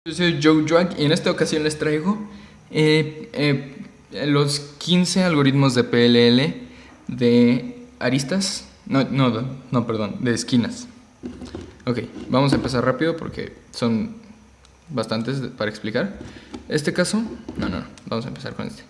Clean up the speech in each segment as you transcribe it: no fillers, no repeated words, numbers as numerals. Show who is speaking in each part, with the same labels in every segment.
Speaker 1: Yo soy Joe Juak y en esta ocasión les traigo los 15 algoritmos de PLL de aristas. No, perdón, de esquinas. Ok, vamos a empezar rápido porque son bastantes para explicar. Este caso, vamos a empezar con este.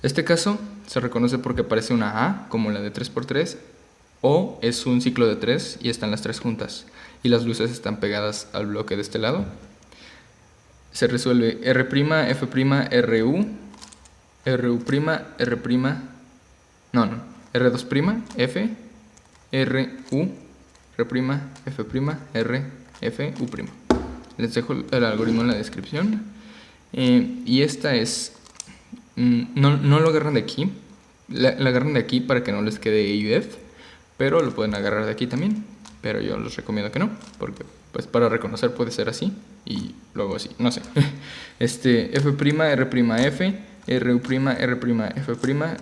Speaker 1: Este caso se reconoce porque parece una A, como la de 3×3, o es un ciclo de 3 y están las 3 juntas y las luces están pegadas al bloque de este lado. Se resuelve R', F', RU, RU', R', R2', F, RU, R', F', R, F, U'. Les dejo el algoritmo en la descripción. Y esta es... No lo agarran de aquí. La agarran de aquí para que no les quede E y F, pero lo pueden agarrar de aquí también. Pero yo les recomiendo que no, porque pues para reconocer puede ser así y luego así, no sé. F', R', F, RU', R', F',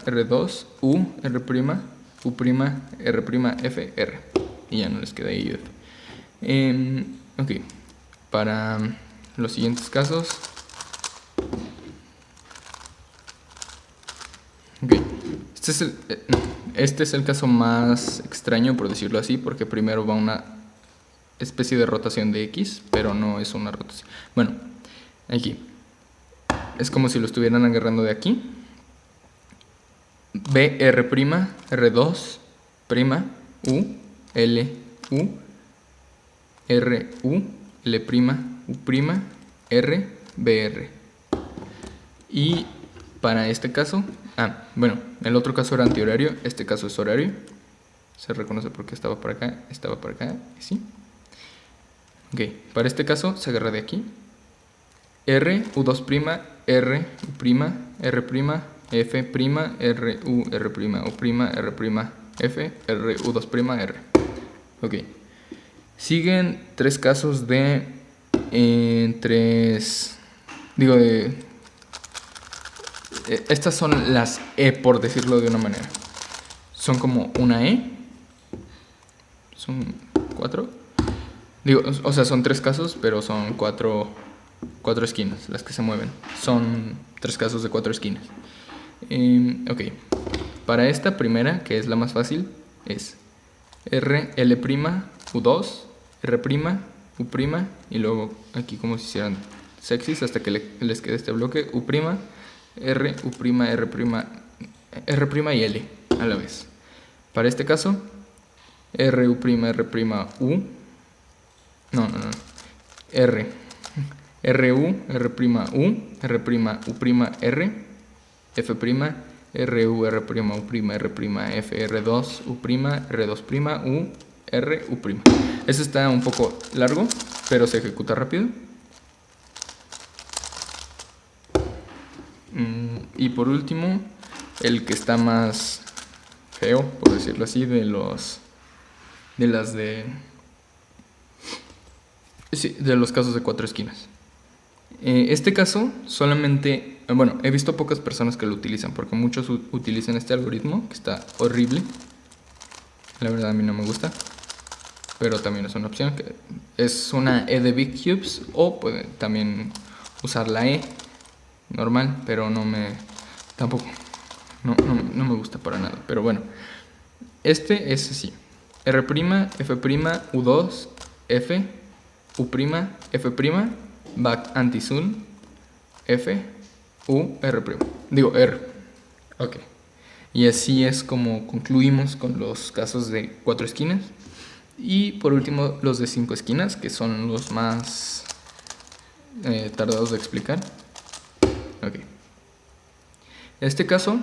Speaker 1: R2, U, R', U', R', F, R. Y ya no les queda I, F. Ok, para los siguientes casos. Ok, este es el caso más extraño, por decirlo así, porque primero va una especie de rotación de X, pero no es una rotación. Bueno, aquí es como si lo estuvieran agarrando de aquí. B, R', R2', U, L, U, R, U, L', U', R, BR. Y para este caso, bueno, el otro caso era antihorario, este caso es horario. Se reconoce porque estaba por acá, ¿sí? Ok, para este caso se agarra de aquí. R, U2', R, U', R', F', R, U, R', U', R', F, R, U2', R. Ok. Siguen tres casos de... estas son las E, por decirlo de una manera. Son como una E. Son 4. O sea, son 3 casos, pero son 4 esquinas las que se mueven. Son 3 casos de 4 esquinas. Ok. Para esta primera, que es la más fácil, es R, L', U2, R', U', y luego aquí como si hicieran sexys hasta que les quede este bloque, U', R, U', R', y L a la vez. Para este caso, R, U', R', U. R, RU, R', U, R', U', R, F', RU, R', U', R', F, R2, U', R2', U, R, U'. Este está un poco largo, pero se ejecuta rápido. Y por último, el que está más feo, por decirlo así, de los casos de 4 esquinas. Este caso solamente, bueno, he visto pocas personas que lo utilizan, porque muchos utilizan este algoritmo, que está horrible. La verdad a mí no me gusta, pero también es una opción, que es una E de Big Cubes, o puede también usar la E normal, pero tampoco me gusta para nada. Pero bueno, este es así: R', F', U2, F, U', F', back anti-zoom, F, U, R'. R. Ok. Y así es como concluimos con los casos de 4 esquinas. Y por último, los de 5 esquinas, que son los más tardados de explicar. Ok. Este caso,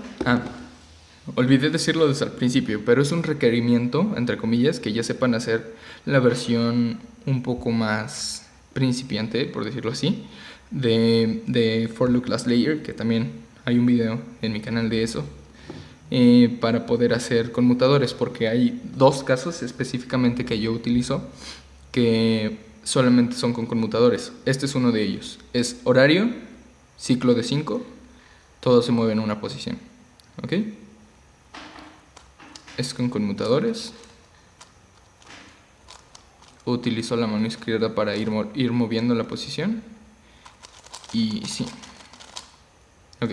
Speaker 1: olvidé decirlo desde el principio, pero es un requerimiento, entre comillas, que ya sepan hacer la versión un poco más principiante, por decirlo así, de For Loop Last Layer, que también hay un video en mi canal de eso, para poder hacer conmutadores, porque hay 2 casos específicamente que yo utilizo que solamente son con conmutadores. Este es uno de ellos. Es horario, ciclo de 5, todo se mueve en una posición. ¿Ok? Es con conmutadores. Utilizo la mano izquierda para ir moviendo la posición. Y sí. Ok.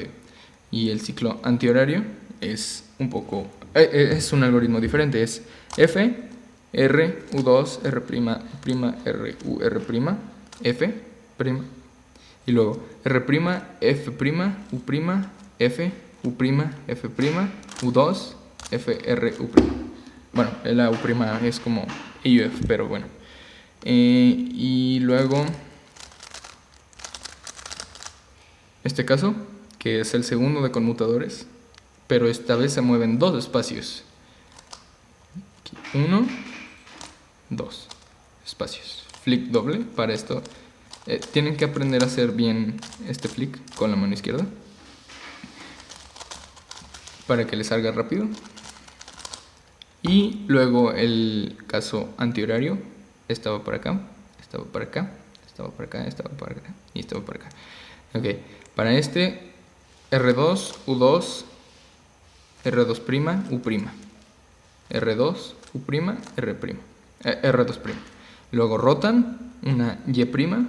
Speaker 1: Y el ciclo antihorario es un poco... es un algoritmo diferente. Es F, R, U2, R', U', R, U, R', F', y luego R', F', U', F, U', F', U2, F, R, U'. Bueno, la U' es como AUF, pero bueno. Y luego este caso, que es el segundo de conmutadores, pero esta vez se mueven dos espacios. 1, 2 espacios. Flick doble para esto. Tienen que aprender a hacer bien este flick con la mano izquierda para que les salga rápido. Y luego el caso antihorario estaba por acá, estaba por acá, estaba por acá, estaba por acá y estaba por acá. Ok, para este R2, U2, R2', U', R2, U', R', R2'. Luego rotan una Y', R2',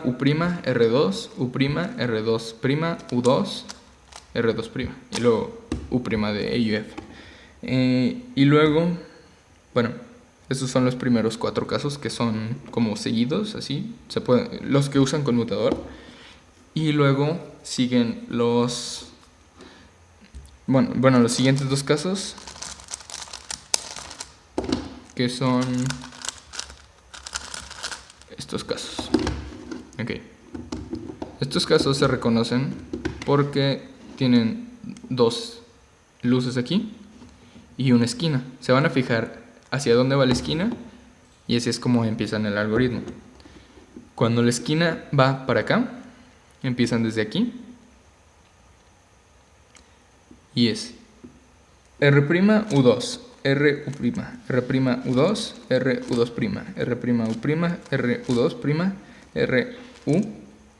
Speaker 1: U', R2, U', R2', U2, R2'. Y luego U' de AUF. Y luego, bueno, estos son los primeros 4 casos que son como seguidos, así, los que usan conmutador. Y luego siguen los... Bueno, los siguientes 2 casos, que son estos casos. Ok. Estos casos se reconocen porque tienen 2 luces aquí y una esquina. Se van a fijar hacia dónde va la esquina y así es como empiezan el algoritmo. Cuando la esquina va para acá, empiezan desde aquí y es R', U2, R, U', R', U2, R, U2', R', U', R, U2', R, U,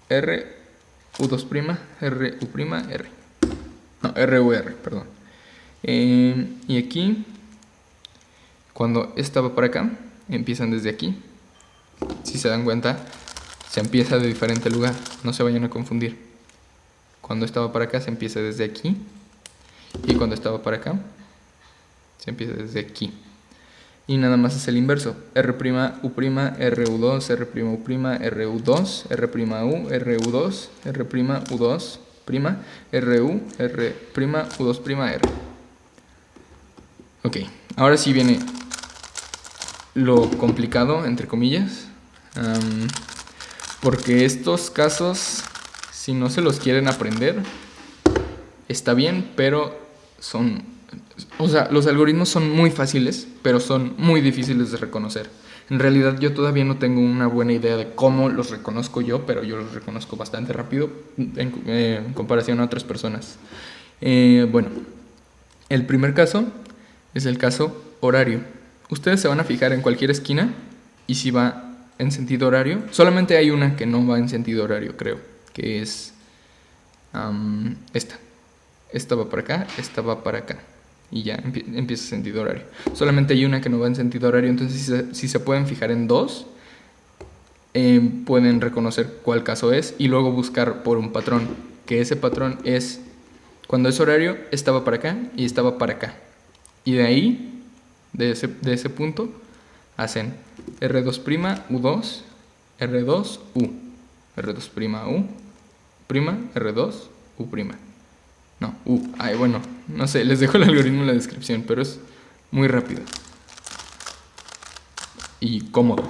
Speaker 1: R, U2', R, U', R. No, R, U, R, perdón. Y aquí, cuando esta va para acá, empiezan desde aquí. Si se dan cuenta, se empieza de diferente lugar, no se vayan a confundir. Cuando esta va para acá, se empieza desde aquí. Y cuando esta va para acá, se empieza desde aquí. Y nada más es el inverso. R', U', RU2, R', U', RU2, R', U, RU2, R', U2', RU, R', U2', R. Ok, ahora sí viene lo complicado, entre comillas. Porque estos casos, si no se los quieren aprender, está bien, pero los algoritmos son muy fáciles, pero son muy difíciles de reconocer. En realidad yo todavía no tengo una buena idea de cómo los reconozco yo, pero yo los reconozco bastante rápido en comparación a otras personas. Bueno, el primer caso es el caso horario. Ustedes se van a fijar en cualquier esquina y si va en sentido horario. Solamente hay una que no va en sentido horario, creo, que es esta. Esta va para acá, esta va para acá. Y ya empieza sentido horario. Solamente hay una que no va en sentido horario. Entonces si se pueden fijar en 2, pueden reconocer cuál caso es y luego buscar por un patrón. Que ese patrón es, cuando es horario, esta va para acá y esta va para acá. Y de ahí, de ese punto, hacen R2', U2, R2, U. R2', U', R2, U'. No, bueno, no sé, les dejo el algoritmo en la descripción, pero es muy rápido y cómodo.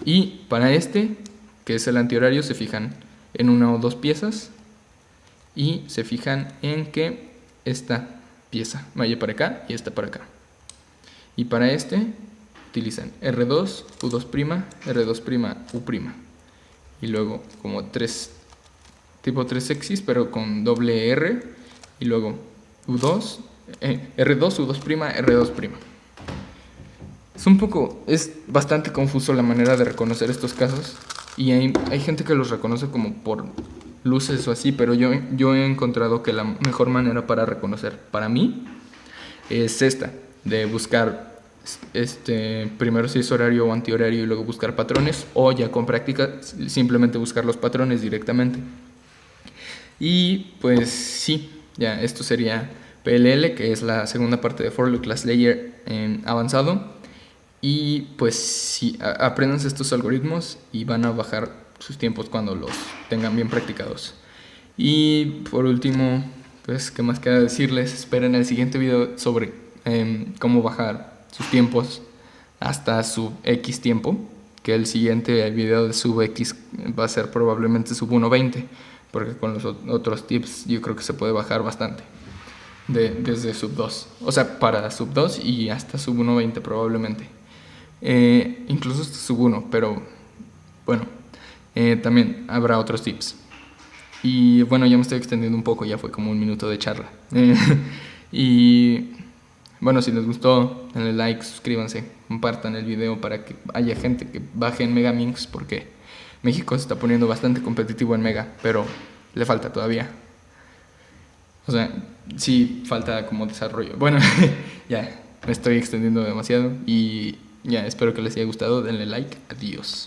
Speaker 1: Y para este, que es el antihorario, se fijan en una o dos piezas y se fijan en que esta pieza vaya para acá y esta para acá. Y para este utilizan R2, U2', R2', U'. Y luego como tipo 3 sexys, pero con doble R. Y luego U2, R2, U2', R2'. Es bastante confuso la manera de reconocer estos casos. Y hay gente que los reconoce como por luces o así, pero yo he encontrado que la mejor manera para reconocer, para mí, es esta, de buscar primero si es horario o antihorario y luego buscar patrones, o ya con práctica simplemente buscar los patrones directamente. Y pues sí, ya esto sería PLL, que es la segunda parte de For Loop Class Layer avanzado. Y pues sí, apréndanse estos algoritmos y van a bajar sus tiempos cuando los tengan bien practicados. Y por último, pues qué más queda decirles, esperen el siguiente video sobre cómo bajar sus tiempos hasta sub X tiempo, que el siguiente video de sub X va a ser probablemente sub 1.20, porque con los otros tips yo creo que se puede bajar bastante desde sub 2, o sea, para sub 2 y hasta sub 1.20 probablemente, incluso hasta sub 1, pero bueno, también habrá otros tips. Y bueno, ya me estoy extendiendo un poco, ya fue como 1 minuto de charla. Y bueno, si les gustó, denle like, suscríbanse, compartan el video para que haya gente que baje en Megaminx, porque México se está poniendo bastante competitivo en Mega, pero le falta todavía. O sea, sí falta como desarrollo. Bueno, ya me estoy extendiendo demasiado y ya espero que les haya gustado, denle like, adiós.